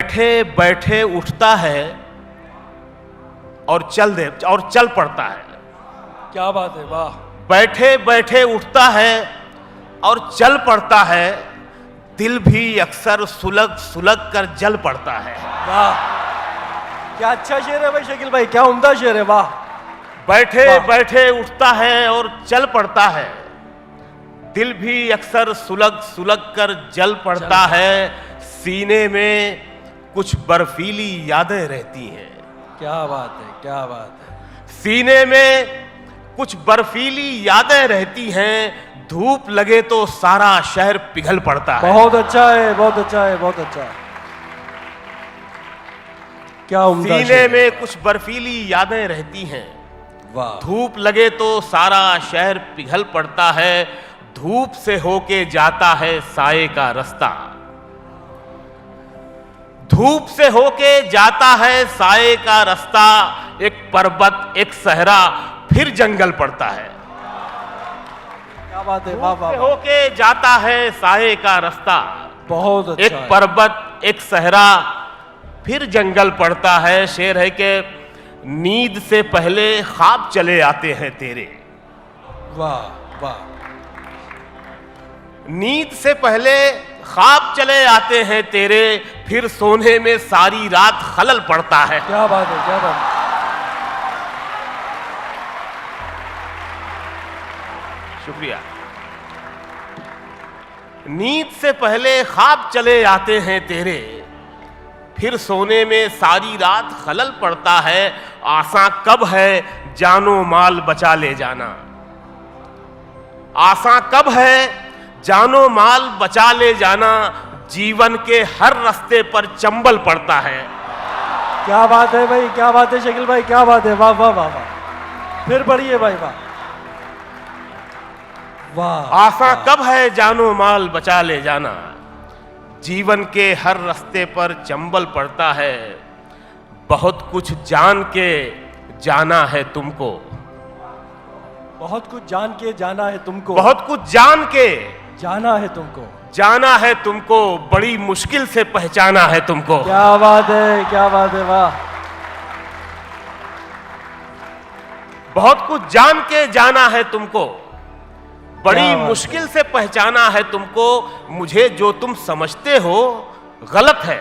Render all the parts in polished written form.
बैठे बैठे उठता है और चल पड़ता है। क्या बात है, वाह। बैठे बैठे उठता है और चल पड़ता है, दिल भी अक्सर सुलग सुलग कर जल पड़ता है। वाह, क्या अच्छा शेर है भाई शकील भाई, क्या उम्दा शेर है, वाह। बैठे बैठे उठता है और चल पड़ता है, दिल भी अक्सर सुलग सुलग कर जल पड़ता है। सीने में कुछ बर्फीली यादें रहती हैं। क्या बात है, क्या बात है। सीने में कुछ बर्फीली यादें रहती हैं, धूप लगे तो सारा शहर पिघल पड़ता है। बहुत अच्छा है, बहुत अच्छा है, बहुत अच्छा। क्या उम्दा सीने शेर है। में कुछ बर्फीली यादें रहती हैं, वाह। धूप लगे तो सारा शहर पिघल पड़ता है। धूप से होके जाता है साये का रास्ता, धूप से होके जाता है साये का रास्ता। एक पर्वत एक सहरा फिर जंगल पड़ता है। क्या बात है, वाह वाह से वाह। होके जाता है साये का रास्ता, बहुत अच्छा एक है। पर्वत एक सहरा फिर जंगल पड़ता है। शेर है कि नींद से पहले ख्वाब चले आते हैं तेरे। वाह वाह। नींद से पहले ख्वाब चले आते हैं तेरे, फिर सोने में सारी रात खलल पड़ता है। क्या बात है, क्या बात है। शुक्रिया। नींद से पहले ख्वाब चले आते हैं तेरे, फिर सोने में सारी रात खलल पड़ता है। आसा कब है जानो माल बचा ले जाना, आसा कब है जानो माल बचा ले जाना। जीवन के हर रास्ते पर चंबल पड़ता है। क्या बात है भाई, क्या बात है शकील भाई, क्या बात है, वाह वाह वाह वाह। फिर पढ़िए भाई, वाह वाह। आसा कब है जानो माल बचा ले जाना, जीवन के हर रास्ते पर चंबल पड़ता है। बहुत कुछ जान के जाना है तुमको, बहुत कुछ जान के जाना है तुमको, बहुत कुछ जान के जाना है तुमको, जाना है तुमको, बड़ी मुश्किल से पहचाना है तुमको। क्या बात है, क्या बात है, वाह। बहुत कुछ जान के जाना है तुमको, बड़ी क्या बात मुश्किल से पहचाना है तुमको। मुझे जो तुम समझते हो गलत है,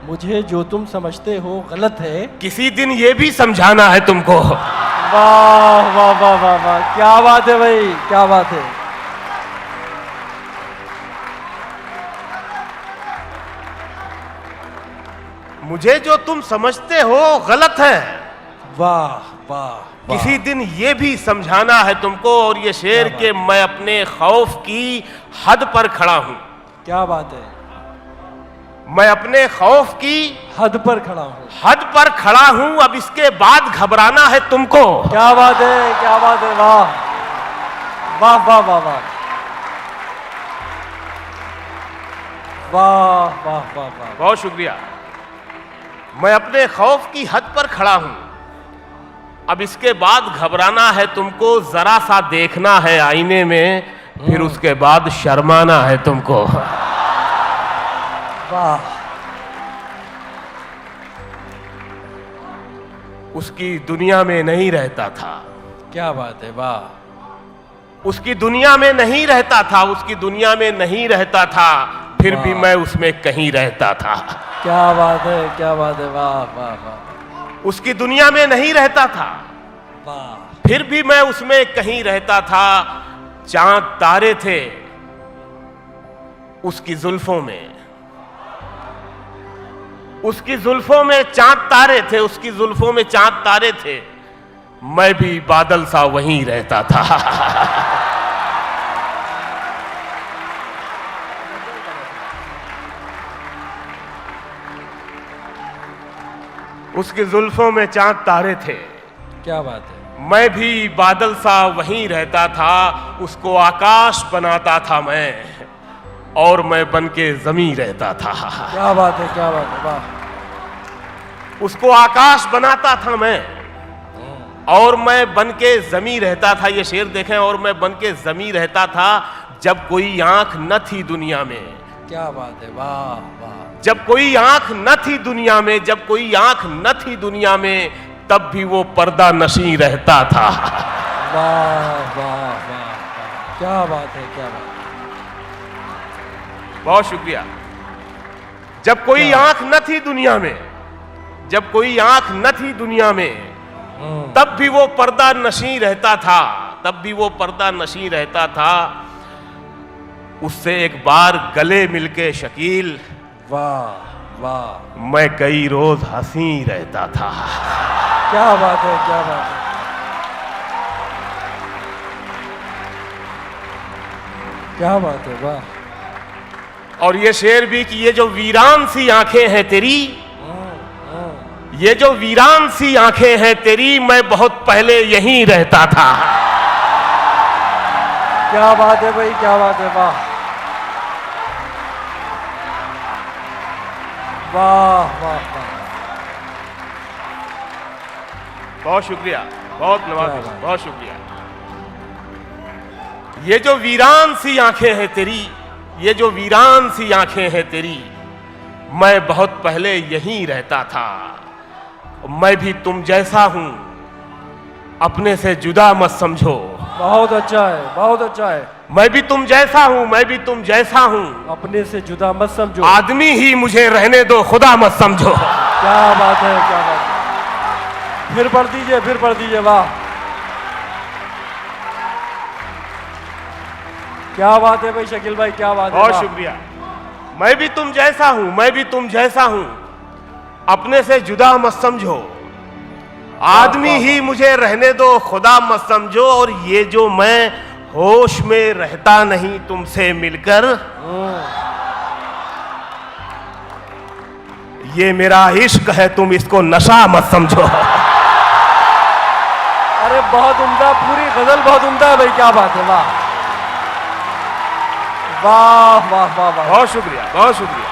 मुझे जो तुम समझते हो गलत है। किसी दिन ये भी समझाना है तुमको। वाह वाह वाह वाह वाह, क्या बात है भाई, क्या बात है। मुझे जो तुम समझते हो गलत है, वाह वाह वाह। किसी दिन ये भी समझाना है तुमको। और ये शेर के मैं अपने खौफ की हद पर खड़ा हूं, क्या बात है। मैं अपने खौफ की हद पर खड़ा हूँ। हद पर खड़ा हूं, अब इसके बाद घबराना है तुमको। क्या बात है, क्या बात है, वाह वाह वाह वाह वाह वाह वाह वाह वाह। बहुत शुक्रिया। मैं अपने खौफ की हद पर खड़ा हूं, अब इसके बाद घबराना है तुमको। जरा सा देखना है आईने में, फिर उसके बाद शर्माना है तुमको। वाह। उसकी दुनिया में नहीं रहता था, क्या बात है, वाह। उसकी दुनिया में नहीं रहता था, उसकी दुनिया में नहीं रहता था, फिर भी मैं उसमें कहीं रहता था। क्या बात है, क्या बात है, वाह वाह वाह। उसकी दुनिया में नहीं रहता था, वाह। फिर भी मैं उसमें कहीं रहता था। चांद तारे थे उसकी जुल्फों में, उसकी जुल्फों में चांद तारे थे, उसकी जुल्फों में चांद तारे थे। मैं भी बादल सा वहीं रहता था। उसकी जुल्फों में चांद तारे थे, क्या बात है। मैं भी बादल सा वहीं रहता था। उसको आकाश बनाता था मैं, और मैं बन के जमीन रहता था। क्या बात है, क्या बात है, वाह। उसको आकाश बनाता था मैं, और मैं बन के जमीन रहता था। ये शेर देखें, और मैं बन के जमीन रहता था। जब कोई आंख न थी दुनिया में, क्या बात है, वाह वाह। जब कोई आंख न थी दुनिया में, जब कोई आंख न थी दुनिया में, तब भी वो पर्दा नशी रहता था। वाह वाह वाह, क्या बात है, क्या बात। बहुत शुक्रिया। जब कोई आंख न थी दुनिया में, जब कोई आंख न थी दुनिया में, तब भी वो पर्दा नशी रहता था, तब भी वो पर्दा नशी रहता था। उससे एक बार गले मिलके शकील, वाह वाह, मैं कई रोज हंसी रहता था। क्या बात है, क्या बात है। क्या बात है, वाह। और ये शेर भी कि ये जो वीरान सी आंखें हैं तेरी, ये जो वीरान सी आंखें हैं तेरी, मैं बहुत पहले यहीं रहता था। क्या बात है भाई, क्या बात है, वाह वाह वाह वाह। बहुत शुक्रिया, बहुत नवाज़िश, क्या बात। बहुत शुक्रिया। ये जो वीरान सी आंखें हैं तेरी, ये जो वीरान सी आंखें हैं तेरी, मैं बहुत पहले यहीं रहता था। मैं भी तुम जैसा हूं, अपने से जुदा मत समझो। बहुत अच्छा है, बहुत अच्छा है। मैं भी तुम जैसा हूं, मैं भी तुम जैसा हूं, अपने से जुदा मत समझो। आदमी ही मुझे रहने दो, खुदा मत समझो। क्या बात है, क्या बात है। फिर पढ़ दीजिए, फिर पढ़ दीजिए, वाह क्या बात है भाई शकील भाई, क्या बात है, बहुत वाह। शुक्रिया। मैं भी तुम जैसा हूं, मैं भी तुम जैसा हूं, अपने से जुदा मत समझो, आदमी ही मुझे रहने दो, खुदा मत समझो। और ये जो मैं होश में रहता नहीं तुमसे मिलकर, ये मेरा इश्क है, तुम इसको नशा मत समझो। अरे बहुत उम्दा, पूरी गजल बहुत उम्दा है भाई, क्या बात है, वाह वाह वाह वाह वाह। बहुत शुक्रिया, बहुत शुक्रिया।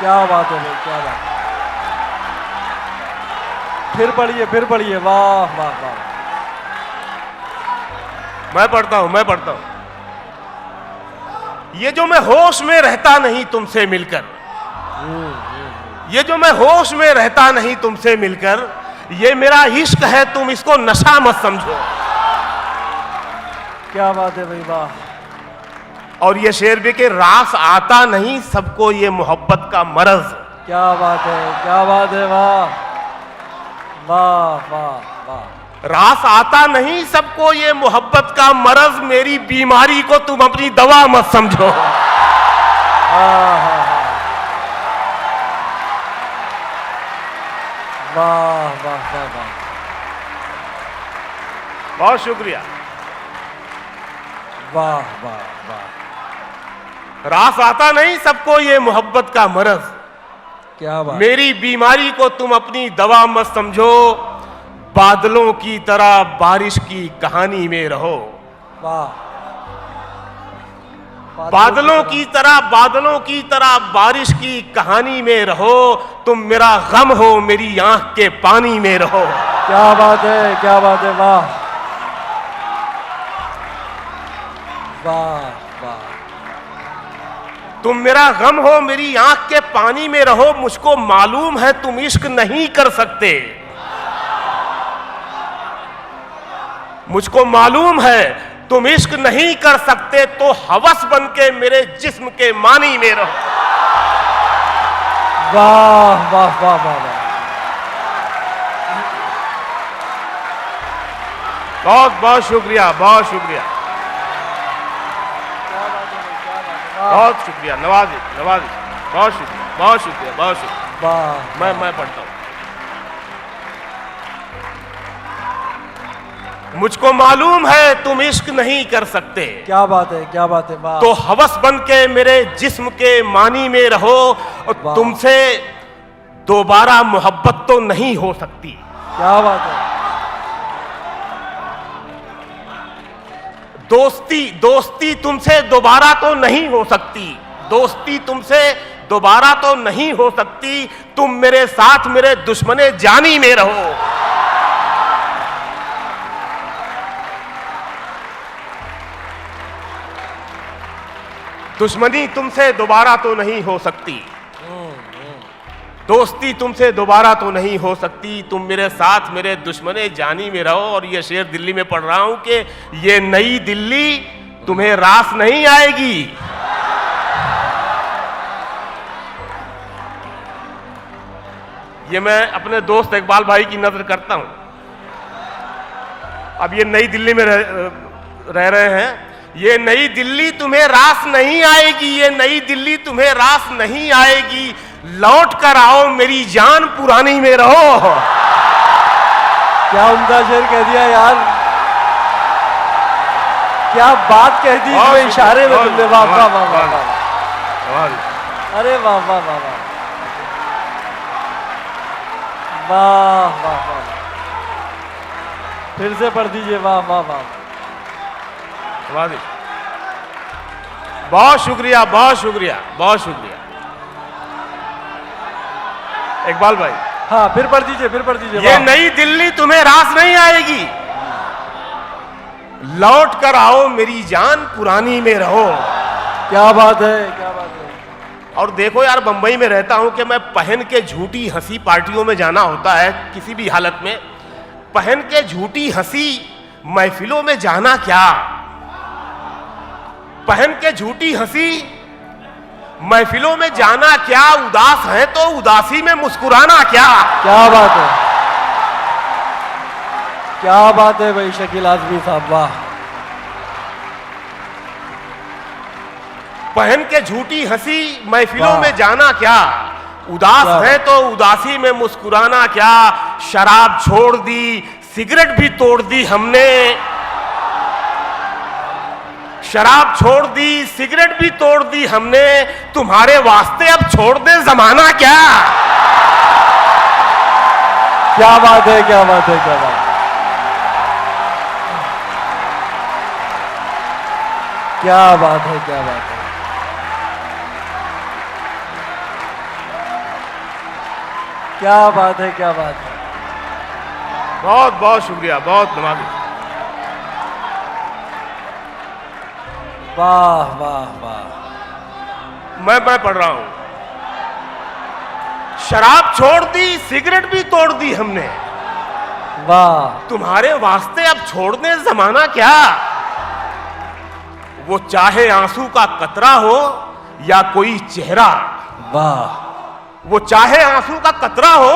क्या बात है भाई, क्या बात है। फिर पढ़िए, फिर पढ़िए, वाह वाह वाह। मैं पढ़ता हूं, मैं पढ़ता हूं। ये जो मैं होश में रहता नहीं तुमसे मिलकर, ये जो मैं होश में रहता नहीं तुमसे मिलकर, ये मेरा इश्क है, तुम इसको नशा मत समझो। क्या बात है भाई, वाह। और ये शेर भी कि रास आता नहीं सबको ये मोहब्बत का मरज। क्या बात है, क्या बात है, वाह वाह वाह वाह। रास आता नहीं सबको ये मोहब्बत का मरज, मेरी बीमारी को तुम अपनी दवा मत समझो। हाँ हाँ हाँ, वाह वाह वाह वाह। बहुत शुक्रिया। वाह वाह वाह। रास आता नहीं सबको ये मोहब्बत का मरज, क्या बात। मेरी बीमारी को तुम अपनी दवा मत समझो, बादलों की तरह बारिश की कहानी में रहो। वाह। बादलों की तरह बारिश की कहानी में रहो, तुम मेरा गम हो, मेरी आंख के पानी में रहो। क्या बात है, क्या बात है, वाह वाह वाह। तुम मेरा गम हो, मेरी आंख के पानी में रहो, मुझको मालूम है तुम इश्क नहीं कर सकते, मुझको मालूम है तुम इश्क नहीं कर सकते, तो हवस बन के मेरे जिस्म के मानी में रहो। वाह वाह वाह वाह वाह। बहुत बहुत शुक्रिया, बहुत शुक्रिया, बहुत शुक्रिया, नवाजिश, नवाजिश, बहुत शुक्रिया, बहुत शुक्रिया, बहुत शुक्रिया। वाह। मैं पढ़ता हूं। मुझको मालूम है तुम इश्क नहीं कर सकते, क्या बात है, क्या बात है, वाह। तो हवस बन के मेरे जिस्म के मानी में रहो, और वाह। तुमसे दोबारा मोहब्बत तो नहीं हो सकती। क्या बात है। दोस्ती तुमसे दोबारा तो नहीं हो सकती, दोस्ती तुमसे दोबारा तो नहीं हो सकती, तुम मेरे साथ मेरे दुश्मने जानी में रहो। दुश्मनी तुमसे दोबारा तो नहीं हो सकती, दोस्ती तुमसे दोबारा तो नहीं हो सकती, तुम मेरे साथ मेरे दुश्मने जानी में रहो। और ये शेर दिल्ली में पढ़ रहा हूं कि ये नई दिल्ली तुम्हें रास नहीं आएगी। ये मैं अपने दोस्त इकबाल भाई की नजर करता हूं। अब ये नई दिल्ली में रह रहे हैं। ये नई दिल्ली तुम्हें रास नहीं आएगी, ये नई दिल्ली तुम्हें रास नहीं आएगी, लौट कर आओ मेरी जान पुरानी में रहो। क्या उम्दा शेर कह दिया यार, क्या बात कह दी इसमें इशारे में तुमने। वाह वाह वाह वाह वाह, अरे वाह वाह वाह वाह वाह वाह वाह, फिर से पढ़ दीजिए। वाह वाह वाह, बहुत शुक्रिया, बहुत शुक्रिया, बहुत शुक्रिया इकबाल भाई। हाँ फिर पढ़ दीजिए, फिर पढ़ दीजिए। ये नई दिल्ली तुम्हें रास नहीं आएगी, लौट कर आओ मेरी जान पुरानी में रहो। क्या बात है, क्या बात है। और देखो यार, बंबई में रहता हूं कि मैं पहन के झूठी हंसी पार्टियों में जाना होता है, किसी भी हालत में पहन के झूठी हंसी महफिलों में जाना क्या, पहन के झूठी हंसी महफिलों में जाना क्या, उदास है तो उदासी में मुस्कुराना क्या। क्या बात है, क्या बात है भाई शकील आजमी साहब, वाह। पहन के झूठी हंसी महफिलों में जाना क्या, उदास है तो उदासी में मुस्कुराना क्या। शराब छोड़ दी, सिगरेट भी तोड़ दी हमने, शराब छोड़ दी, सिगरेट भी तोड़ दी हमने, तुम्हारे वास्ते अब छोड़ दे जमाना क्या। क्या बात है, क्या बात है, क्या बात है, क्या बात है, क्या बात है। क्या बात है, क्या बात है। बहुत बहुत शुक्रिया, बहुत नवाजी। वाह वाह वाह। मैं पढ़ रहा हूं, शराब छोड़ दी, सिगरेट भी तोड़ दी हमने, वाह। तुम्हारे वास्ते अब छोड़ दे जमाना क्या। वो चाहे आंसू का कतरा हो या कोई चेहरा, वाह। वो चाहे आंसू का कतरा हो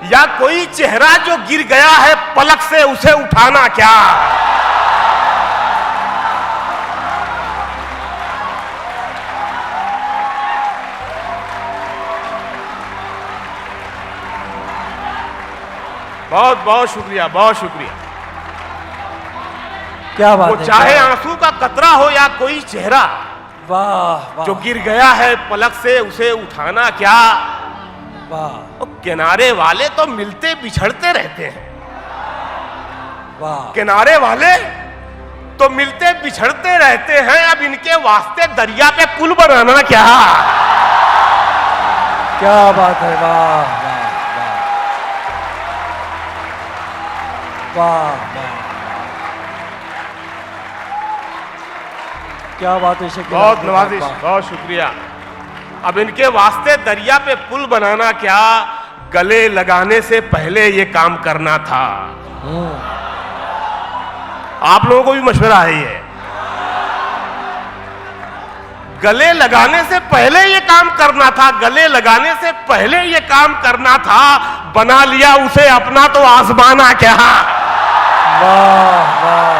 या कोई चेहरा जो गिर गया है पलक से, उसे उठाना क्या। बहुत बहुत शुक्रिया, बहुत शुक्रिया। क्या बात वो है, चाहे आंसू का कतरा हो या कोई चेहरा, वाह वाह, जो गिर गया है पलक से, उसे उठाना क्या। वाह किनारे वाले तो मिलते बिछड़ते रहते हैं, वाह। किनारे वाले तो मिलते बिछड़ते रहते हैं, अब इनके वास्ते दरिया पे पुल बनाना क्या। क्या बात है, वाह वाह वाह वाह, क्या बात है शकील। बहुत नवाजिश, बहुत शुक्रिया। अब इनके वास्ते दरिया पे पुल बनाना क्या, गले लगाने से पहले ये काम करना था। आप लोगों को भी मशवरा है ये, गले लगाने से पहले ये काम करना था, गले लगाने से पहले ये काम करना था, बना लिया उसे अपना तो आजमाना क्या। वाह वाह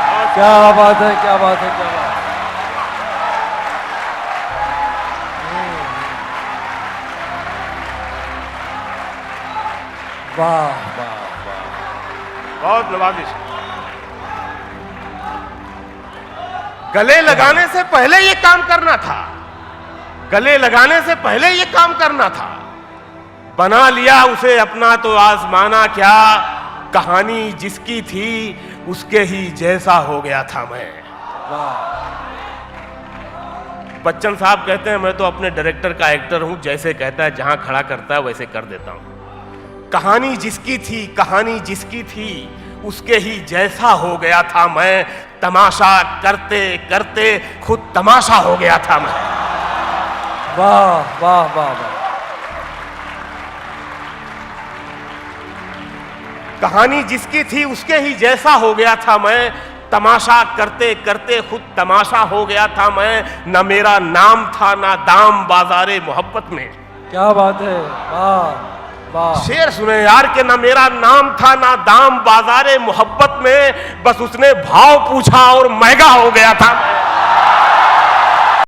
वाह, क्या बात है, क्या बात है, क्या बात है। वाह वाह वाह, बहुत नवाजिश। गले लगाने से पहले ये काम करना था, गले लगाने से पहले ये काम करना था, बना लिया उसे अपना तो आजमाना क्या। कहानी जिसकी थी उसके ही जैसा हो गया था मैं। बच्चन साहब कहते हैं मैं तो अपने डायरेक्टर का एक्टर हूं, जैसे कहता है जहां खड़ा करता है वैसे कर देता हूं। कहानी जिसकी थी, कहानी जिसकी थी उसके ही जैसा हो गया था मैं। तमाशा करते करते खुद तमाशा हो गया था मैं। वाह वाह वाह वाह। कहानी जिसकी थी उसके ही जैसा हो गया था मैं, तमाशा करते करते खुद तमाशा हो गया था मैं। न मेरा नाम था ना दाम बाजारे मोहब्बत में। क्या बात है, वाह वाह। शेर सुने यार के ना मेरा नाम था ना दाम बाजारे मोहब्बत में, बस उसने भाव पूछा और महंगा हो गया था।